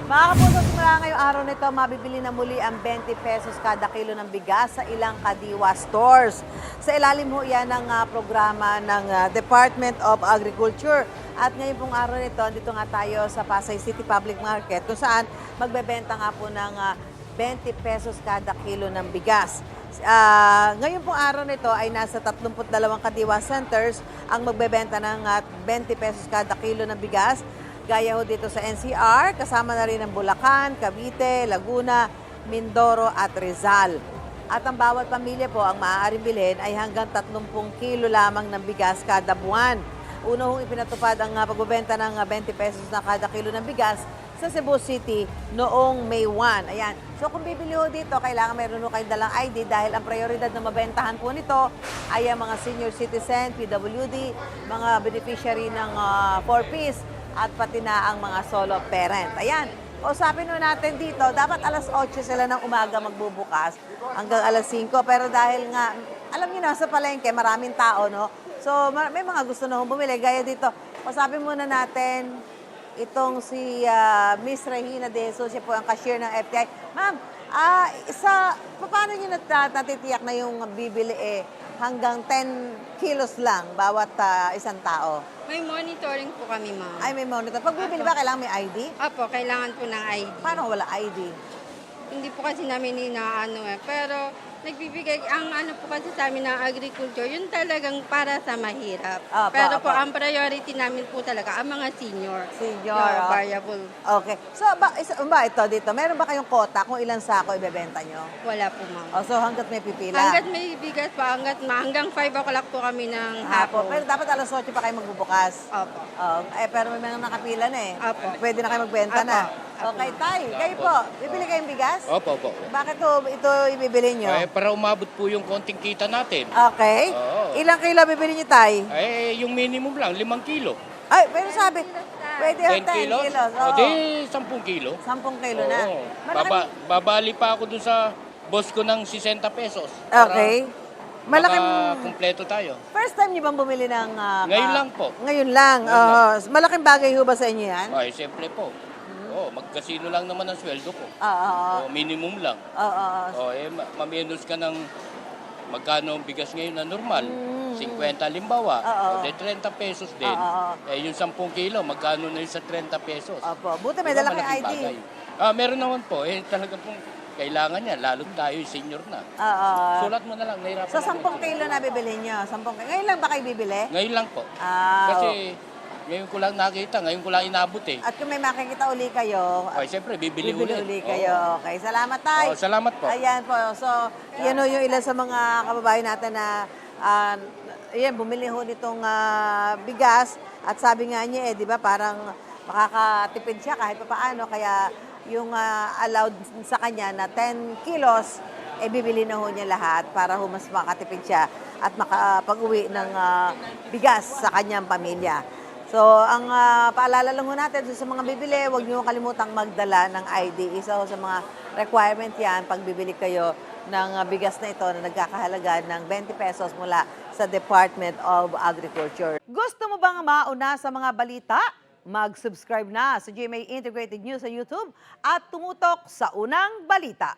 Mga kapuso, simula ngayong araw nito, mabibili na muli ang 20 pesos kada kilo ng bigas sa ilang Kadiwa stores. Sa ilalim ho yan ng programa ng Department of Agriculture. At ngayon pong araw nito, dito nga tayo sa Pasay City Public Market kung saan magbebenta nga po ng 20 pesos kada kilo ng bigas. Ngayon pong araw nito ay nasa 32 Kadiwa centers ang magbebenta ng 20 pesos kada kilo ng bigas. Gaya ho dito sa NCR, kasama na rin ang Bulacan, Cavite, Laguna, Mindoro at Rizal. At ang bawat pamilya po ang maaaring bilhin ay hanggang 30 kilo lamang ng bigas kada buwan. Una hong ipinatupad ang pagbebenta ng 20 pesos na kada kilo ng bigas sa Cebu City noong May 1. Ayan. So kung bibili ho dito, kailangan mayroon ho kayong dalang ID dahil ang prioridad na mabentahan po nito ay ang mga senior citizen, PWD, mga beneficiary ng 4Ps, at pati na ang mga solo parent. Ayan, usapin mo natin dito, dapat alas 8 sila ng umaga magbubukas hanggang alas 5. Pero dahil nga, alam niyo na, sa palengke, maraming tao, no? So, may mga gusto na bumili. Gaya dito, usapin muna natin itong si Miss Regina De Jesus, siya po ang cashier ng FTI. Ma'am, paano niyo natitiyak na yung bibili hanggang 10 kilos lang bawat isang tao? May monitoring po kami, ma'am. Ay, may monitor. Pag bibili ba, kailangan may ID? Apo, kailangan po ng ID. Paano wala ID? Hindi po kasi namin inaano pero nagbibigay, ang ano po kasi sa amin ng agriculture, yun talagang para sa mahirap. Apo, Pero po, apo. ang priority namin po talaga, ang mga senior. Senior, Yung oh. variable. Okay. So, ito dito, meron ba kayong quota kung ilang sako ibebenta nyo? Wala po, ma'am. O, so hanggat may pipila? Hanggat may bigas po, hanggang 5 o'clock po kami ng Hapon. hapon. Pero dapat alas 8 pa kayo magbubukas. Opo. Pero may mga nakapila na eh. Apo. Pwede na kayo magbenta Apo. na. Apo. Okay, Tay, kayo po, bibili kayong bigas? Opo, opo. Bakit ito ibibili nyo? Para umabot po yung konting kita natin. Okay. Oo. Ilang kilo bibili nyo, Tay? Yung minimum lang, 5 kilo. Ay, pero sabi, pwede 10 10 kilos? kilos. O di, 10 kilo. 10 kilo na. Oo. Malaki. Babali pa ako dun sa boss ko ng 60 pesos. Okay. Malaking... Baka kumpleto tayo. First time niyo bang bumili ng... Ngayon lang po. Ngayon lang. Ngayon Malaking bagay ho ba sa inyo yan? Ay, siyempre po. Magkasino lang naman ang sweldo ko. Oo. Minimum lang. Oo. Maminus ka ng magkano ang bigas ngayon na normal. 50 limbawa. Oo. O de 30 pesos din. Oo. Yung 10 kilo, magkano na yun sa 30 pesos? Opo. Buti may Diba, dala kayong malaking ID. bagay. Meron naman po. Talaga pong kailangan niya. Lalo tayo, senior na. Oo. Sulat mo na lang. Nahirapan So, ako. 10 kilo na bibili nyo? 10 kilo. Ngayon lang ba kayo bibili? Ngayon lang po. Kasi ngayon ko lang nakita. Ngayon ko lang inabot eh. At kung may makikita uli kayo, Okay, siyempre, bibili bibili ulit. uli kayo. Okay. Salamat, Tay. Salamat po. Ayan po. So, yan ho yung ilan sa mga kababayan natin na bumili ho nitong bigas. At sabi nga niya di ba, parang makakatipid siya kahit pa paano. Kaya yung allowed sa kanya na 10 kilos, bibili na ho niya lahat para ho mas makatipid siya at makapag-uwi ng bigas sa kanyang pamilya. So, ang paalala lang ho natin sa mga bibili, huwag niyo kalimutang magdala ng ID. Isa ho sa mga requirement yan pag bibili kayo ng bigas na ito na nagkakahalaga ng 20 pesos mula sa Department of Agriculture. Gusto mo bang mauna sa mga balita? Mag-subscribe na sa GMA Integrated News sa YouTube at tumutok sa unang balita.